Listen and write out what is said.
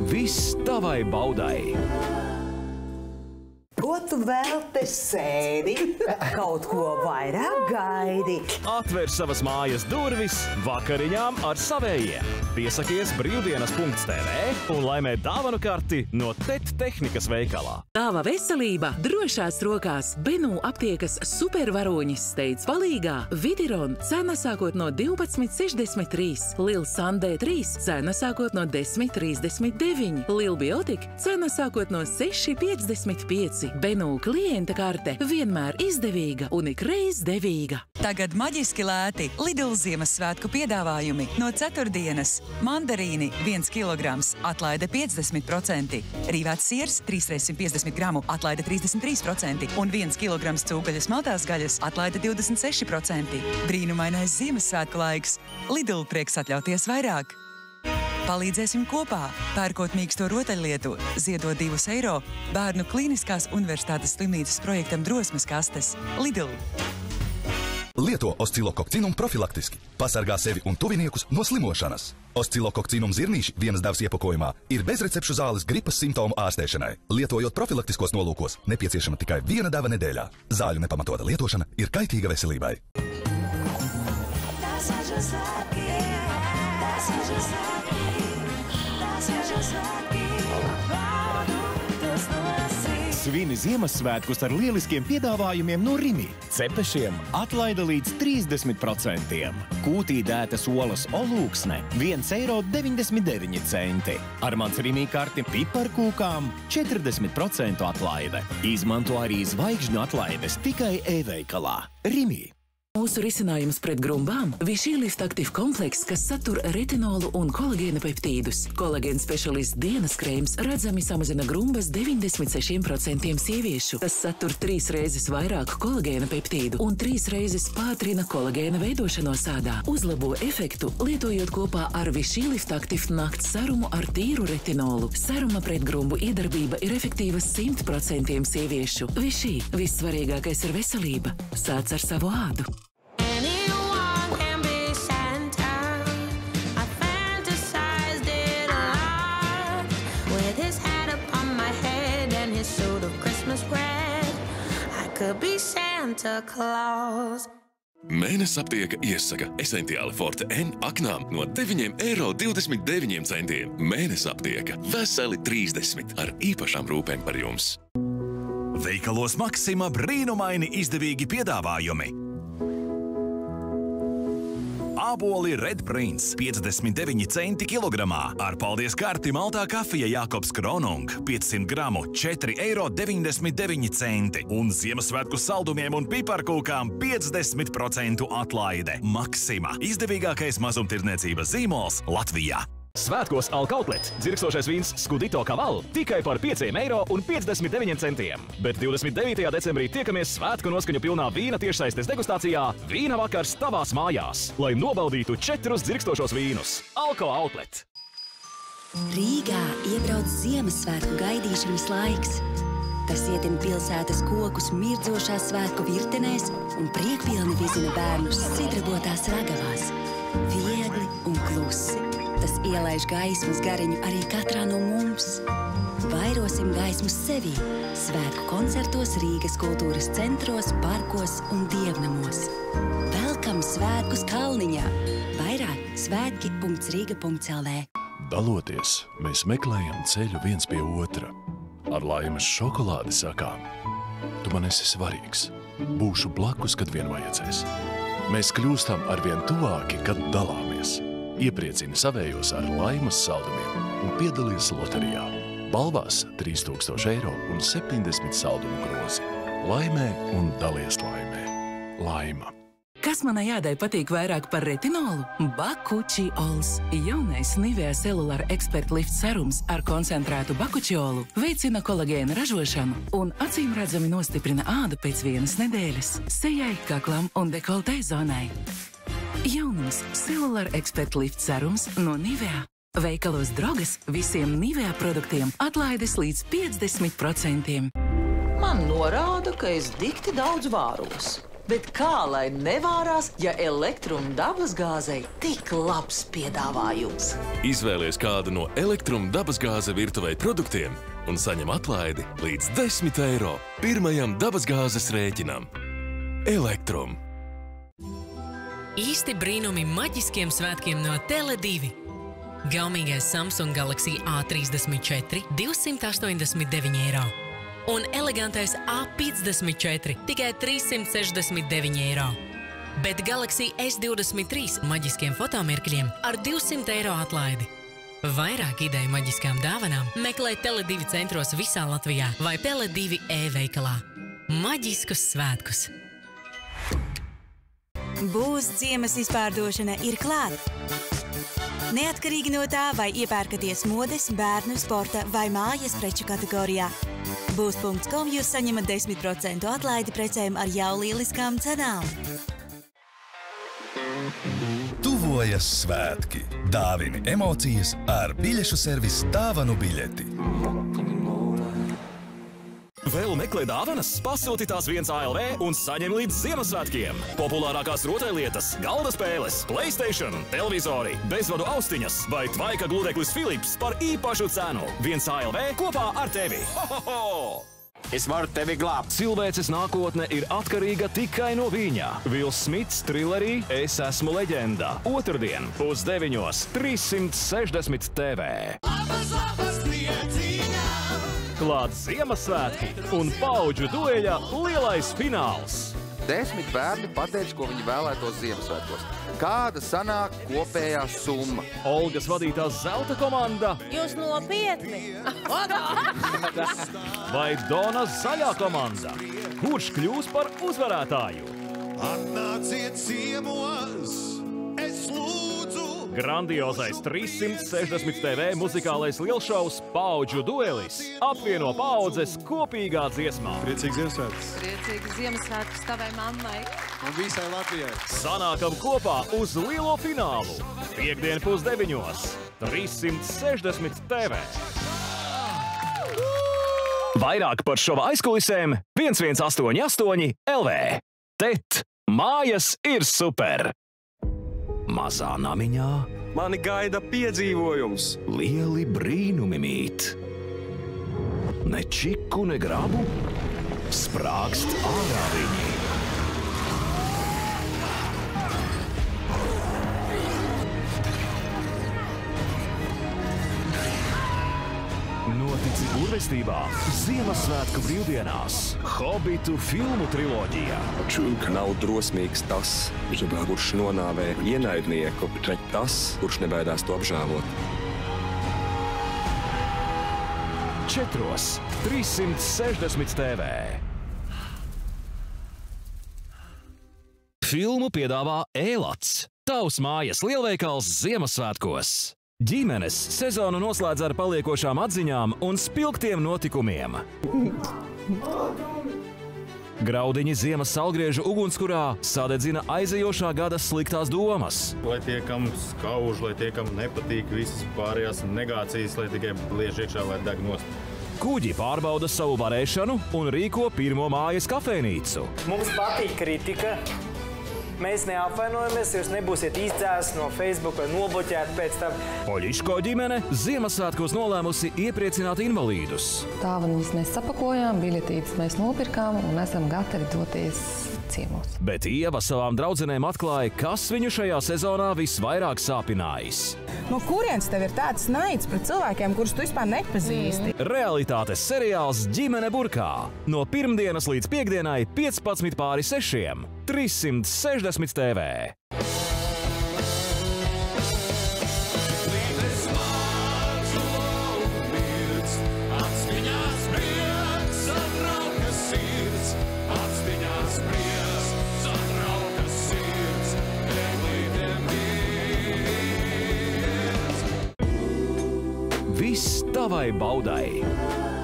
Viss tavai baudai. Ko tu vēl te sēdi? Kaut ko vairāk gaidi. Atver savas mājas durvis vakariņām ar savējiem. Piesakies brīvdienas.tv un laimē dāvanu karti no TET tehnikas veikalā. Tava veselība drošās rokās. Benu aptiekas supervaroņis steidz palīgā. Vidiron cena sākot no 12,63. Lil Sandē 3 cena sākot no 10,39. Lil Biotik cena sākot no 6,55. Benu klienta karte vienmēr izdevīga un ikreiz devīga. Tagad maģiski lēti Lidl Ziemassvētku piedāvājumi no ceturtdienas. Mandarīni 1 kilograms, atlaide 50%. Rīvēts siers 350 gramu, atlaide 33%. Un 1 kilograms cūgaļas maltās gaļas, atlaide 26%. Brīnumainais Ziemassvētku laiks. Lidl prieks atļauties vairāk. Palīdzēsim kopā, pērkot mīksto rotaļlietu, ziedot 2 eiro Bērnu Kliniskās universitātes slimnīcas projektam Drosmes kastes. Lidl. Lieto oscilokokcinum profilaktiski. Pasargā sevi un tuviniekus no slimošanas. Oscilokokcinum zirnīši vienas devas iepakojumā ir bezrecepšu zāles gripas simptomu ārstēšanai. Lietojot profilaktiskos nolūkos, nepieciešama tikai 1 deva nedēļā. Zāļu nepamatota lietošana ir kaitīga veselībai. Svini Ziemassvētkus ar lieliskiem piedāvājumiem no Rimi. Cepešiem atlaida līdz 30%. Kūtī dētas olas olūksne 1,99 eiro. Ar mans Rimi karti piparkūkām 40% atlaide. Izmanto arī zvaigžņu atlaides tikai e-veikalā. Rimi. Mūsu risinājums pret grumbām – Vichy Lift Active komplekss, kas satur retinolu un kolagēna peptīdus. Kolagēna specialists dienas krēms redzami samazina grumbas 96% sieviešu. Tas satur 3 reizes vairāk kolagēna peptīdu un 3 reizes pātrina kolagēna veidošanos ādā. Uzlabo efektu, lietojot kopā ar Vichy Lift Active nakts serumu ar tīru retinolu. Seruma pret grumbu iedarbība ir efektīva 100% sieviešu. Vichy – vissvarīgākais ir veselība. Sāc ar savu ādu. Mēnes aptieka iesaka Essentiāli Forte N aknām no 9,29 €. Mēnes aptieka veseli 30 ar īpašām rūpēm par jums. Veikalos Maxima brīnumaini izdevīgi piedāvājumi. Āboli Red Prince 59 centi kilogramā. Ar paldies karti maltā kafija Jākobs Kronung 500 gramu 4,99 €. Un Ziemassvētku saldumiem un piparkūkām 50% atlaide. Maxima – izdevīgākais mazumtirdzniecības zīmols Latvijā. Svētkos Alkautlet dzirkstošais vīns Scudito Caval tikai par 5,59 €. Bet 29. decembrī tiekamies svētku noskaņu pilnā vīna tiešsaistes degustācijā Vīna vakars tavās mājās, lai nobaudītu 4 dzirkstošos vīnus. Alko Outlet. Rīgā iebrauc Ziemassvētku gaidīšanas laiks. Tas ietin pilsētas kokus mirdzošās svētku virtenēs un priekpilni vizina bērnus sidrabotās ragavās. Viegli un klusi. Tas ielaiž gaismas gariņu arī katrā no mums. Vairosim gaismu sevī. Svētku koncertos Rīgas kultūras centros, parkos un dievnamos. Velkam svētkus Kalniņā. Vairāk svētki.riga.lv. Daloties, mēs meklējam ceļu viens pie otra. Ar Laimas šokolādi sakām: tu man esi svarīgs. Būšu blakus, kad vien vajadzēs. Mēs kļūstam arvien tuvāki, kad dalāmies. Iepriecini savējos ar Laimas saldumiem un piedalies loterijā. Balvās 3000 € un 70 saldumu grozi. Laimē un dalies laimē. Laima. Kas manai ādai patīk vairāk par retinolu? Bakučiols. Jaunais Nivea Cellular Expert Lift serums ar koncentrētu bakučiolu veicina kolagēna ražošanu un acīmredzami nostiprina ādu pēc 1 nedēļas sejai, kaklam un dekoltē zonai. Jaunums Cellular Expert Lift serums no Nivea. Veikalos Drogas visiem Nivea produktiem atlaides līdz 50%. Man norāda, ka es dikti daudz vāros. Bet kā lai nevārās, ja Elektrum dabasgāzei tik labs piedāvājums? Izvēlies kādu no Elektrum dabasgāze virtuvei produktiem un saņem atlaidi līdz 10 eiro pirmajam dabasgāzes rēķinam. Elektrum. Īsti brīnumi maģiskiem svētkiem no Tele2. Gaumīgais Samsung Galaxy A34 289 eiro. Un elegantais A54 tikai 369 eiro. Bet Galaxy S23 maģiskiem fotomirkļiem ar 200 eiro atlaidi. Vairāk ideju maģiskām dāvanām meklē Tele2 centros visā Latvijā vai Tele2 e-veikalā. Maģiskus svētkus! Būs ziemas izpārdošana ir klāt. Neatkarīgi no tā, vai iepērkaties modes, bērnu, sporta vai mājas preču kategorijā. Būs.com jūs saņemat 10% atlaidi precēm ar jau lieliskām cenām. Tuvojas svētki. Dāvini emocijas ar biļešu servisu Dāvanu biļeti. Vēl meklē dāvanas? Pasūti tās 1 ALV un saņem līdz Ziemassvētkiem. Populārākās rotaļlietas, galda spēles, PlayStation, televizori, bezvadu austiņas vai tvaika gludeklis Philips par īpašu cenu. 1 ALV kopā ar tevi. Ho! Es varu tevi glābt. Cilvēces nākotne ir atkarīga tikai no viņa. Vils Smits trilerī Es esmu leģenda. Otrdien, 8:30, 360 TV. Klāt Ziemassvētki un paudžu dueļa lielais fināls. 10 bērni pateica, ko viņi vēlētos Ziemassvētkos. Kāda sanāk kopējā summa? Olgas vadītā zelta komanda Jūs nopietni? vai Donas zaļā komanda? Kurš kļūs par uzvarētāju? Atnāciet ciemos, es lūdzu. Grandiozais 360 TV muzikālais lielšovs Paudžu duelis apvieno paudzes kopīgā dziesmā. Priecīgs Ziemassvētkus. Priecīgs Ziemassvētkus tavai mammai. Un visai Latvijai. Sanākam kopā uz lielo finālu. Piektdien 8:30, 360 TV. Vairāk par šova aizkulisēm 1188 LV. Tet, mājas ir super! Mazā namiņā mani gaida piedzīvojums. Lieli brīnumi mīt. Ne čiku, ne grabu, sprākst ārā viņi. Notici burvestībā Ziemassvētku brīvdienās Hobbitu filmu triloģijā. Nav drosmīgs tas, kurš nonāvē ienaidnieku, bet tas, kurš nebaidās to apžēlot. 360 TV. Filmu piedāvā Ēlats. Tavs mājas lielveikals Ziemassvētkos. Ģimenes sezonu noslēdz ar paliekošām atziņām un spilgtiem notikumiem. Graudiņi ziemas salgriežu ugunskurā sadedzina aizejošā gada sliktās domas. Lai tie, kam skauž, lai tie, kam nepatīk visas pārējās negācijas, lai tikai liež iekšā, lai deg nost. Kuģi pārbauda savu varēšanu un rīko pirmo mājas kafejnīcu. Mums patīk kritika. Mēs neapvainojamies, jūs nebūsiet izdzēsti no Facebook vai nobloķēti pēc tam. Oļiško ģimene Ziemassvētkos nolēmusi iepriecināt invalīdus. Dāvanas mēs sapakojām, biļetītes mēs nopirkām un esam gatavi doties ciemos. Bet Ieva savām draudzenēm atklāja, kas viņu šajā sezonā visvairāk sāpinājis. No kurienes tev ir tāds naids pret cilvēkiem, kurus tu vispār nepazīsti? Realitātes seriāls Ģimene burkā. No pirmdienas līdz piekdienai 15:06. 360 TV. Viss tavai baudai.